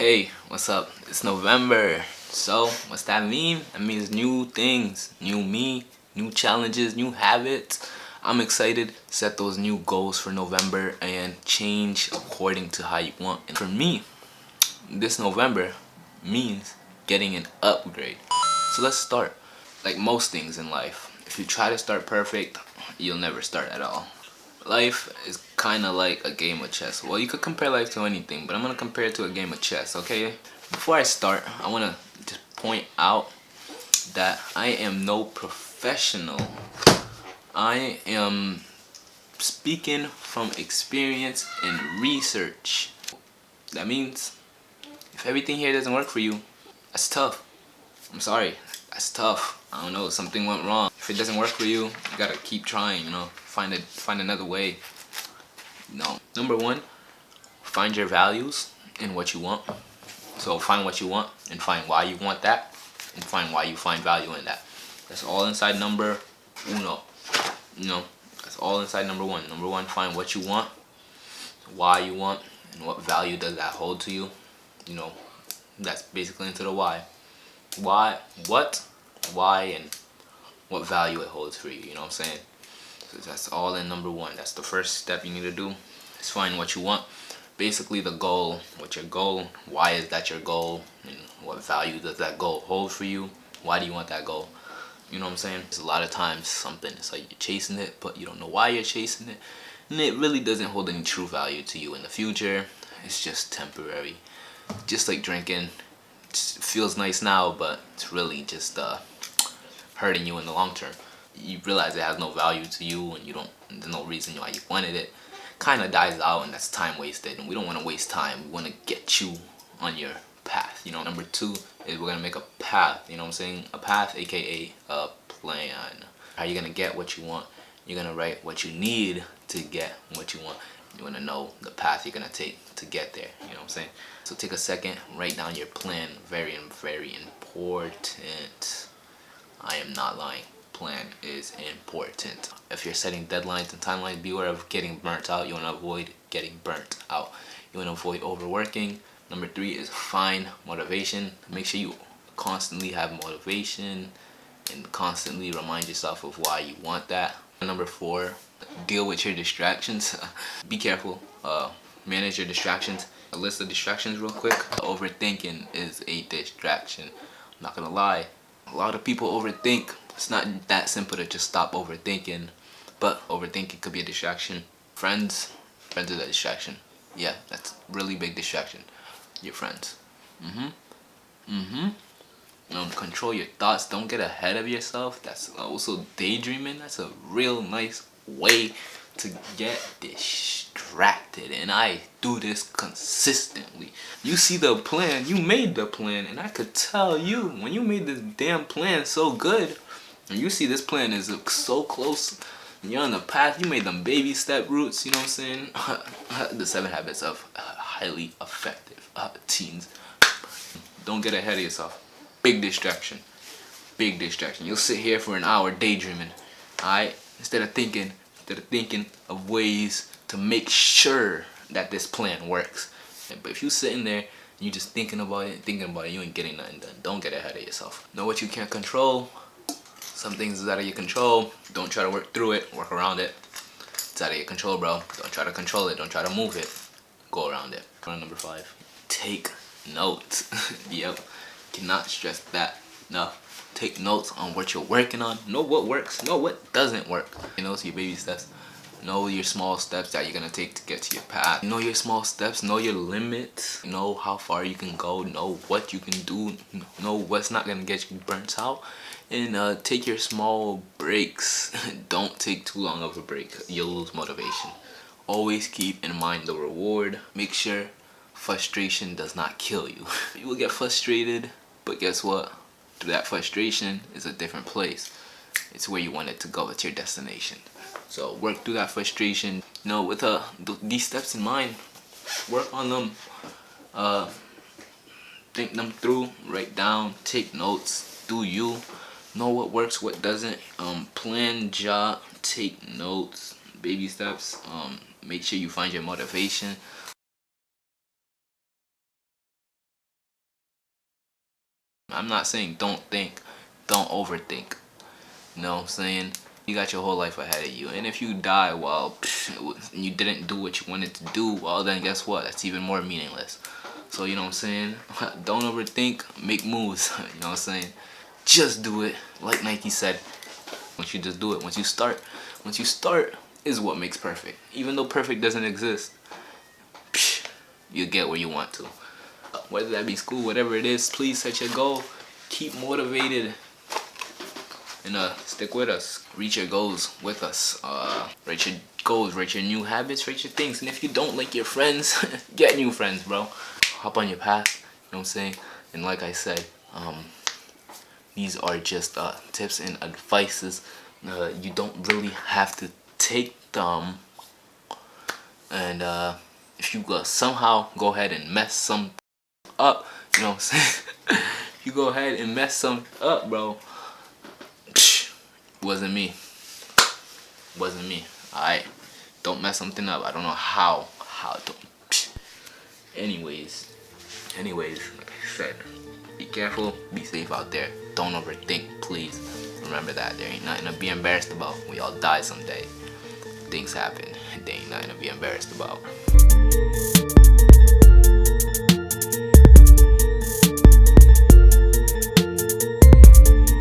Hey, what's up? It's November. So, what's that mean? That means new things, new me, new challenges, new habits. I'm excited to set those new goals for November and change according to how you want. And for me, this November means getting an upgrade. So let's start. Like most things in life, if you try to start perfect, you'll never start at all. Life is kind of like a game of chess. Well, you could compare life to anything, but I'm going to compare it to a game of chess, okay? Before I start, I want to just point out that I am no professional. I am speaking from experience and research. That means if everything here doesn't work for you, that's tough. I'm sorry, that's tough. I don't know, something went wrong. If it doesn't work for you, you gotta keep trying, find another way. No. Number one, find your values in what you want. So find what you want and find why you want that and find why you find value in that. That's all inside number uno. That's all inside number one. Number one, find what you want, why you want, and what value does that hold to you. You know, that's basically into the why. Why, what, why, and what value it holds for you. You know what I'm saying? So that's all in number one. That's the first step you need to do. Is find what you want. Basically the goal. What's your goal? Why is that your goal? And what value does that goal hold for you? Why do you want that goal? You know what I'm saying? There's a lot of times something, it's like you're chasing it, but you don't know why you're chasing it. And it really doesn't hold any true value to you in the future. It's just temporary. Just like drinking. It feels nice now, but it's really just hurting you in the long term. You realize it has no value to you and there's no reason why you wanted it. Kind of dies out, and that's time wasted, and we don't want to waste time. We want to get you on your path. Number two is we're gonna make a path. You know what I'm saying? A path, aka a plan. How you gonna get what you want? You're gonna write what you need to get what you want. You want to know the path you're gonna take to get there. You know what I'm saying? So take a second, write down your plan. Very, very important. I am not lying. Plan is important. If you're setting deadlines and timelines, beware of getting burnt out. You want to avoid getting burnt out. You want to avoid overworking. Number three is find motivation. Make sure you constantly have motivation and constantly remind yourself of why you want that. Number four, deal with your distractions. Be careful. Manage your distractions. A list of distractions real quick. Overthinking is a distraction. I'm not gonna lie. A lot of people overthink. It's not that simple to just stop overthinking, but overthinking could be a distraction. Friends is a distraction. Yeah, that's really big distraction. Your friends. Control your thoughts. Don't get ahead of yourself. That's also daydreaming. That's a real nice way to get distracted, and I do this consistently. You see the plan, you made the plan, and I could tell you when you made this damn plan so good, and you see this plan is so close, and you're on the path, you made them baby step routes. You know what I'm saying? The 7 habits of highly effective teens. Don't get ahead of yourself. Big distraction. Big distraction. You'll sit here for an hour daydreaming. Alright? Instead of thinking of ways to make sure that this plan works. But if you sitting there and you just thinking about it, you ain't getting nothing done. Don't get ahead of yourself. Know what you can't control. Some things is out of your control. Don't try to work through it. Work around it. It's out of your control, bro. Don't try to control it. Don't try to move it. Go around it. Number 5. Take notes. Yep. Cannot stress that enough. Take notes on what you're working on. Know what works. Know what doesn't work. Know your baby steps. Know your small steps that you're gonna take to get to your path. Know your small steps. Know your limits. Know how far you can go. Know what you can do. Know what's not gonna get you burnt out. And take your small breaks. Don't take too long of a break. You'll lose motivation. Always keep in mind the reward. Make sure frustration does not kill you. You will get frustrated, but guess what? Through that frustration is a different place. It's where you want it to go. It's your destination. So work through that frustration. With these steps in mind, work on them. Think them through. Write down. Take notes. Do you know what works, what doesn't? Plan, jot, take notes. Baby steps. Make sure you find your motivation. I'm not saying don't think, don't overthink. You know what I'm saying? You got your whole life ahead of you, and if you die while you didn't do what you wanted to do, well then guess what? That's even more meaningless. So you know what I'm saying? Don't overthink, make moves. You know what I'm saying? Just do it, like Nike said. Once you just do it, once you start is what makes perfect. Even though perfect doesn't exist, you get where you want to. Whether that be school, whatever it is, please set your goal. Keep motivated and stick with us. Reach your goals with us. Write your goals, write your new habits, write your things. And if you don't like your friends, get new friends, bro. Hop on your path. You know what I'm saying? And like I said, these are just tips and advices. You don't really have to take them. And if you somehow go ahead and mess some up, you know what I'm saying? You go ahead and mess some up, bro. Wasn't me. Wasn't me. Alright. Don't mess something up. I don't know how. Don't. Anyways, like I said, be careful, be safe out there. Don't overthink, please. Remember that. There ain't nothing to be embarrassed about. We all die someday. Things happen. There ain't nothing to be embarrassed about.